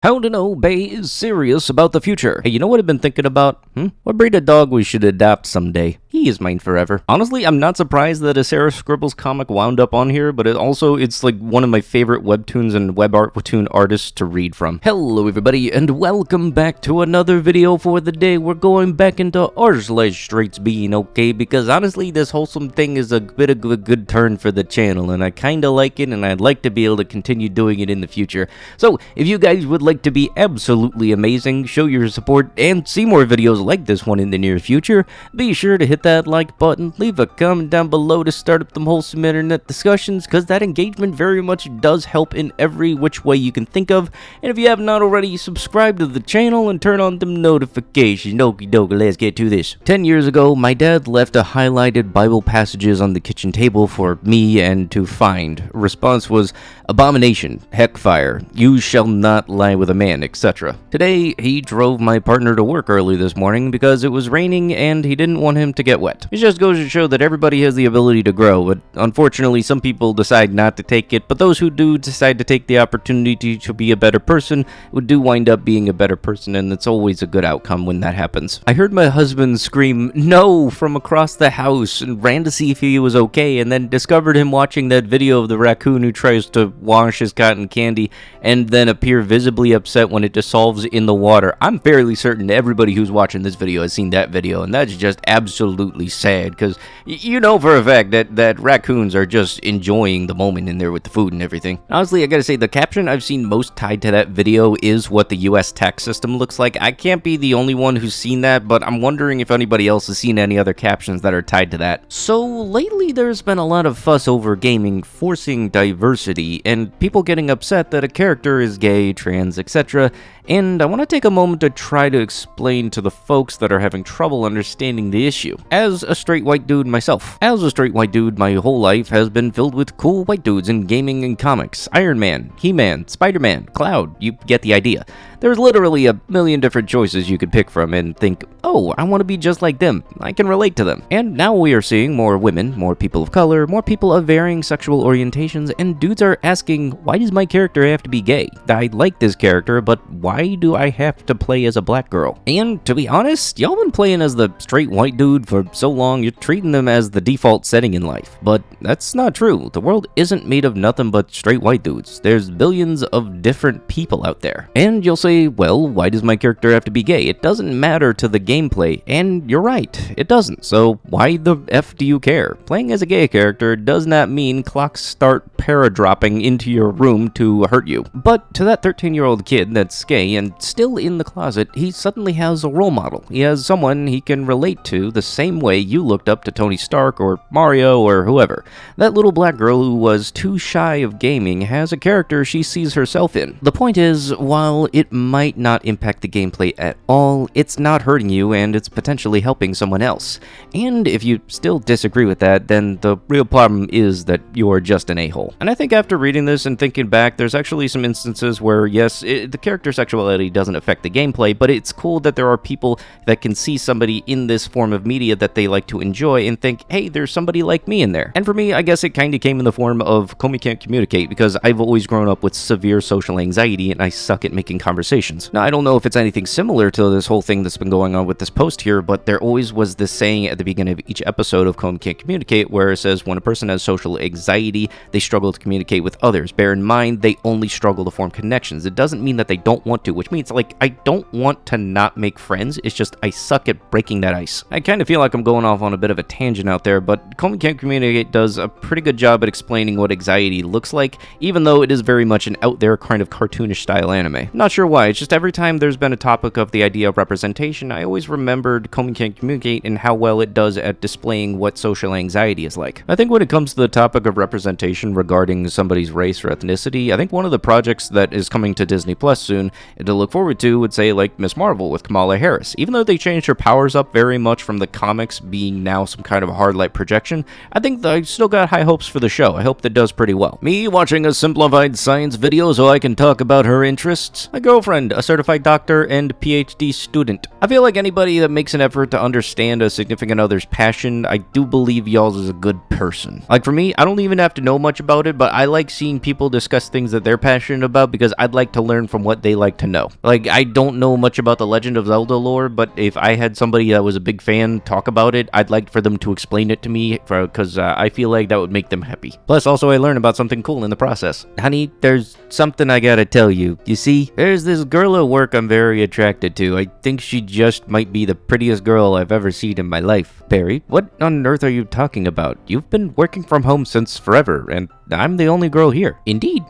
How to know Bay is serious about the future. Hey, you know what I've been thinking about? What breed of dog we should adopt someday? He is mine forever. Honestly, I'm not surprised that a Sarah Scribbles comic wound up on here, but it's like one of my favorite webtoons and webtoon artists to read from. Hello everybody, and welcome back to another video for the day. We're going back into r/StraightsBeingOK because honestly, this wholesome thing is a bit of a good turn for the channel, and I kinda like it, and I'd like to be able to continue doing it in the future. So, if you guys would like to be absolutely amazing, show your support, and see more videos like this one in the near future, be sure to hit that like button, leave a comment down below to start up them wholesome internet discussions, because that engagement very much does help in every which way you can think of. And if you have not already, subscribe to the channel and turn on them notifications. Okie dokie, let's get to this. 10 years ago, my dad left a highlighted Bible passages on the kitchen table for me and to find. Response was, abomination, heckfire, you shall not lie with a man, etc. Today, he drove my partner to work early this morning because it was raining and he didn't want him to get wet. It just goes to show that everybody has the ability to grow, but unfortunately some people decide not to take it, but those who do decide to take the opportunity to be a better person do wind up being a better person, and it's always a good outcome when that happens. I heard my husband scream, "No!" from across the house and ran to see if he was okay, and then discovered him watching that video of the raccoon who tries to wash his cotton candy and then appear visibly upset when it dissolves in the water. I'm fairly certain everybody who's watching this video has seen that video, and that's just absolutely sad, because you know for a fact that raccoons are just enjoying the moment in there with the food and everything. Honestly, I gotta say, the caption I've seen most tied to that video is what the US tax system looks like. I can't be the only one who's seen that, but I'm wondering if anybody else has seen any other captions that are tied to that. So lately there's been a lot of fuss over gaming forcing diversity, and people getting upset that a character is gay, trans, etc. And I want to take a moment to try to explain to the folks that are having trouble understanding the issue. As a straight white dude myself. As a straight white dude, my whole life has been filled with cool white dudes in gaming and comics. Iron Man, He-Man, Spider-Man, Cloud, you get the idea. There's literally a million different choices you could pick from and think, oh, I want to be just like them. I can relate to them. And now we are seeing more women, more people of color, more people of varying sexual orientations, and dudes are asking, why does my character have to be gay? I like this character, but why do I have to play as a black girl? And to be honest, y'all been playing as the straight white dude for so long, you're treating them as the default setting in life. But that's not true. The world isn't made of nothing but straight white dudes. There's billions of different people out there. And you'll say, well, why does my character have to be gay? It doesn't matter to the gameplay, and you're right, it doesn't. So why the F do you care? Playing as a gay character does not mean clocks start paradropping into your room to hurt you. But to that 13-year-old kid that's gay and still in the closet, he suddenly has a role model. He has someone he can relate to the same way you looked up to Tony Stark or Mario or whoever. That little black girl who was too shy of gaming has a character she sees herself in. The point is, while it might not impact the gameplay at all, it's not hurting you and it's potentially helping someone else. And if you still disagree with that, then the real problem is that you're just an a-hole. And I think after reading this and thinking back, there's actually some instances where, yes, the character sexuality doesn't affect the gameplay, but it's cool that there are people that can see somebody in this form of media that they like to enjoy and think, hey, there's somebody like me in there. And for me, I guess it kind of came in the form of Comey Can't Communicate, because I've always grown up with severe social anxiety and I suck at making conversations. Now, I don't know if it's anything similar to this whole thing that's been going on with this post here, but there always was this saying at the beginning of each episode of Comey Can't Communicate where it says when a person has social anxiety, they struggle to communicate with others. Bear in mind, they only struggle to form connections. It doesn't mean that they don't want to, which means, like, I don't want to not make friends, it's just I suck at breaking that ice. I kind of feel like I'm going off on a bit of a tangent out there, but Comey Can't Communicate does a pretty good job at explaining what anxiety looks like, even though it is very much an out there kind of cartoonish style anime. Not sure why, it's just every time there's been a topic of the idea of representation, I always remembered Comey Can't Communicate and how well it does at displaying what social anxiety is like. I think when it comes to the topic of representation regarding somebody's race or ethnicity, I think one of the projects that is coming to Disney Plus soon and to look forward to would say like Miss Marvel with Kamala Harris. Even though they changed her powers up very much from the comics being now some kind of a hard light projection, I think that I still got high hopes for the show. I hope that does pretty well. Me watching a simplified science video so I can talk about her interests. My girlfriend, a certified doctor and PhD student. I feel like anybody that makes an effort to understand a significant other's passion, I do believe y'all is a good person. Like for me, I don't even have to know much about it, but I like seeing people discuss things that they're passionate about because I'd like to learn from what they like to know. Like, I don't know much about the Legend of Zelda lore, but if I had somebody that was a big fan talk about it, I'd like for them to explain it to me, because I feel like that would make them happy. Plus, also, I learn about something cool in the process. Honey, there's something I gotta tell you. You see, there's this girl at work I'm very attracted to. I think she just might be the prettiest girl I've ever seen in my life. Barry, what on earth are you talking about? You've been working from home since forever, and I'm the only girl here. Indeed.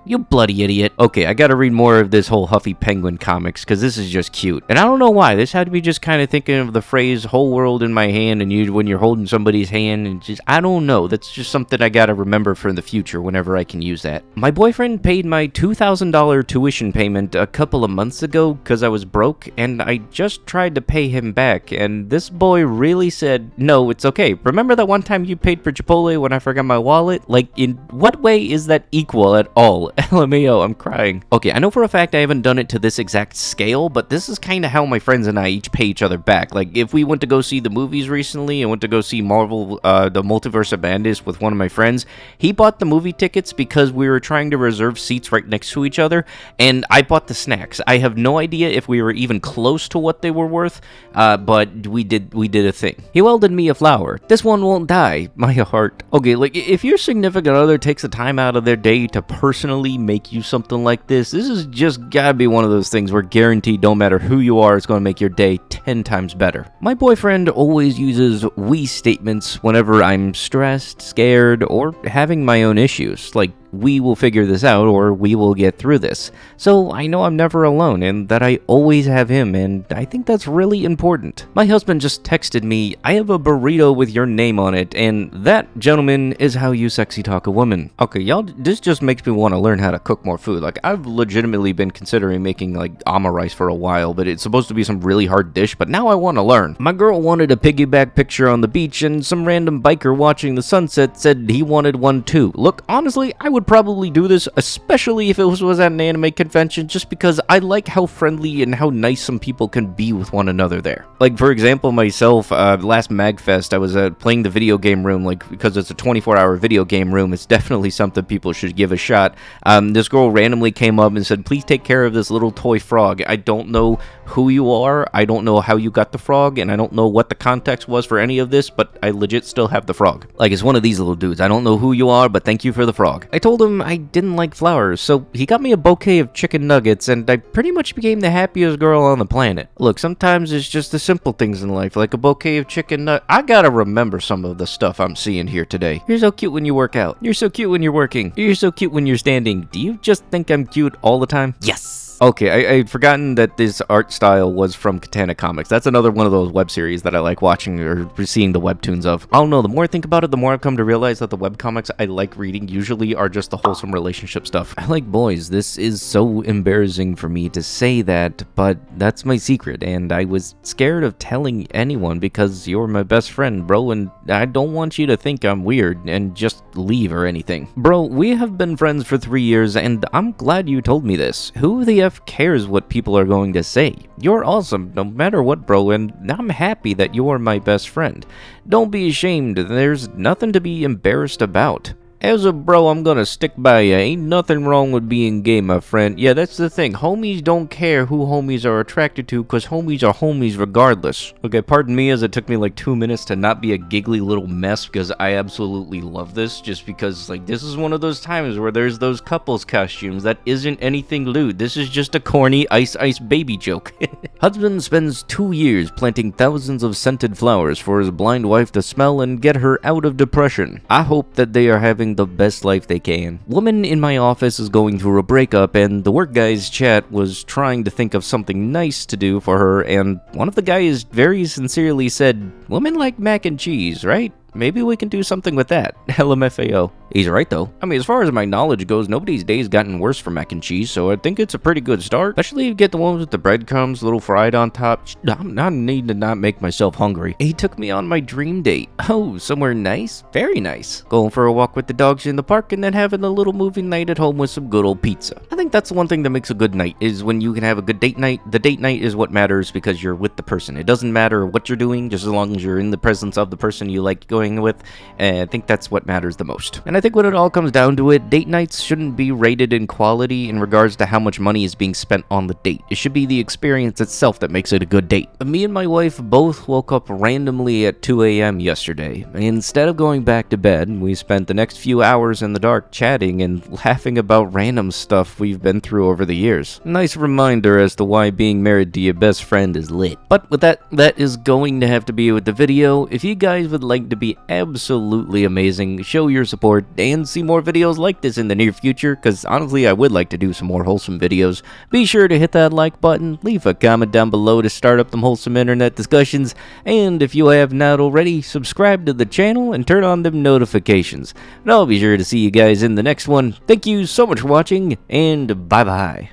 You bloody idiot. Okay, I gotta read more of this whole Huffy Penguin comics, because this is just cute. And I don't know why. This had me just kind of thinking of the phrase, whole world in my hand, and when you're holding somebody's hand, and just, I don't know. That's just something I gotta remember for the future whenever I can use that. My boyfriend paid my $2,000 tuition payment a couple of months ago because I was broke, and I just tried to pay him back, and this boy really said, no, it's okay. Remember that one time you paid for Chipotle when I forgot my wallet? Like, in what way is that equal at all? LMAO, I'm crying. Okay, I know for a fact I haven't done it to this exact scale, but this is kind of how my friends and I each pay each other back. Like, if we went to go see the movies recently, I went to go see Marvel, the Multiverse of Madness with one of my friends. He bought the movie tickets because we were trying to reserve seats right next to each other, and I bought the snacks. I have no idea if we were even close to what they were worth, but we did a thing. He welded me a flower. This one won't die. My heart. Okay, like, if your significant other takes the time out of their day to personally make you something like this is just gotta be one of those things where guaranteed, no matter who you are, it's gonna make your day 10 times better. My boyfriend always uses we statements whenever I'm stressed, scared, or having my own issues, like, we will figure this out, or we will get through this. So I know I'm never alone, and that I always have him, and I think that's really important. My husband just texted me, I have a burrito with your name on it, and that, gentlemen, is how you sexy talk a woman. Okay, y'all, this just makes me want to learn how to cook more food. Like, I've legitimately been considering making, like, ama rice for a while, but it's supposed to be some really hard dish, but now I want to learn. My girl wanted a piggyback picture on the beach, and some random biker watching the sunset said he wanted one too. Look, honestly, I would probably do this, especially if it was at an anime convention, just because I like how friendly and how nice some people can be with one another there. Like, for example, myself, last MagFest, I was playing the video game room, like, because it's a 24-hour video game room, it's definitely something people should give a shot. This girl randomly came up and said, please take care of this little toy frog. I don't know who you are, I don't know how you got the frog, and I don't know what the context was for any of this, but I legit still have the frog. Like, it's one of these little dudes. I don't know who you are, but thank you for the frog. I told him I didn't like flowers, so he got me a bouquet of chicken nuggets, and I pretty much became the happiest girl on the planet. Look, sometimes it's just the simple things in life, like a bouquet of chicken nuggets. I gotta remember some of the stuff I'm seeing here today. You're so cute when you work out. You're so cute when you're working. You're so cute when you're standing. Do you just think I'm cute all the time? Yes! Okay, I'd forgotten that this art style was from Katana Comics. That's another one of those web series that I like watching or seeing the webtoons of. I don't know, the more I think about it, the more I've come to realize that the webcomics I like reading usually are just the wholesome relationship stuff. I like boys. This is so embarrassing for me to say that, but that's my secret, and I was scared of telling anyone because you're my best friend, bro, and I don't want you to think I'm weird and just leave or anything. Bro, we have been friends for 3 years, and I'm glad you told me this. Who the F cares what people are going to say? You're awesome, no matter what, bro, and I'm happy that you're my best friend. Don't be ashamed, there's nothing to be embarrassed about. As a bro, I'm gonna stick by ya. Ain't nothing wrong with being gay, my friend. Yeah, that's the thing. Homies don't care who homies are attracted to, cause homies are homies regardless. Okay, pardon me as it took me like 2 minutes to not be a giggly little mess, because I absolutely love this, just because, like, this is one of those times where there's those couples costumes that isn't anything lewd. This is just a corny ice baby joke. Husband spends 2 years planting thousands of scented flowers for his blind wife to smell and get her out of depression. I hope that they are having the best life they can. Woman in my office is going through a breakup, and the work guys chat was trying to think of something nice to do for her, and one of the guys very sincerely said, women like mac and cheese, right? Maybe we can do something with that. LMFAO. He's right, though. I mean, as far as my knowledge goes, nobody's day's gotten worse for mac and cheese, so I think it's a pretty good start. Especially if you get the ones with the breadcrumbs, little fried on top. I need to not make myself hungry. He took me on my dream date. Oh, somewhere nice? Very nice. Going for a walk with the dogs in the park and then having a little movie night at home with some good old pizza. I think that's the one thing that makes a good night, is when you can have a good date night. The date night is what matters because you're with the person. It doesn't matter what you're doing, just as long as you're in the presence of the person you like going going with, and I think that's what matters the most. And I think when it all comes down to it, date nights shouldn't be rated in quality in regards to how much money is being spent on the date. It should be the experience itself that makes it a good date. Me and my wife both woke up randomly at 2 a.m. yesterday. Instead of going back to bed, we spent the next few hours in the dark chatting and laughing about random stuff we've been through over the years. Nice reminder as to why being married to your best friend is lit. But with that is going to have to be with the video. If you guys would like to be absolutely amazing, show your support, and see more videos like this in the near future, because honestly I would like to do some more wholesome videos, be sure to hit that like button, leave a comment down below to start up them wholesome internet discussions, and if you have not already, subscribe to the channel and turn on them notifications. And I'll be sure to see you guys in the next one. Thank you so much for watching, and bye bye.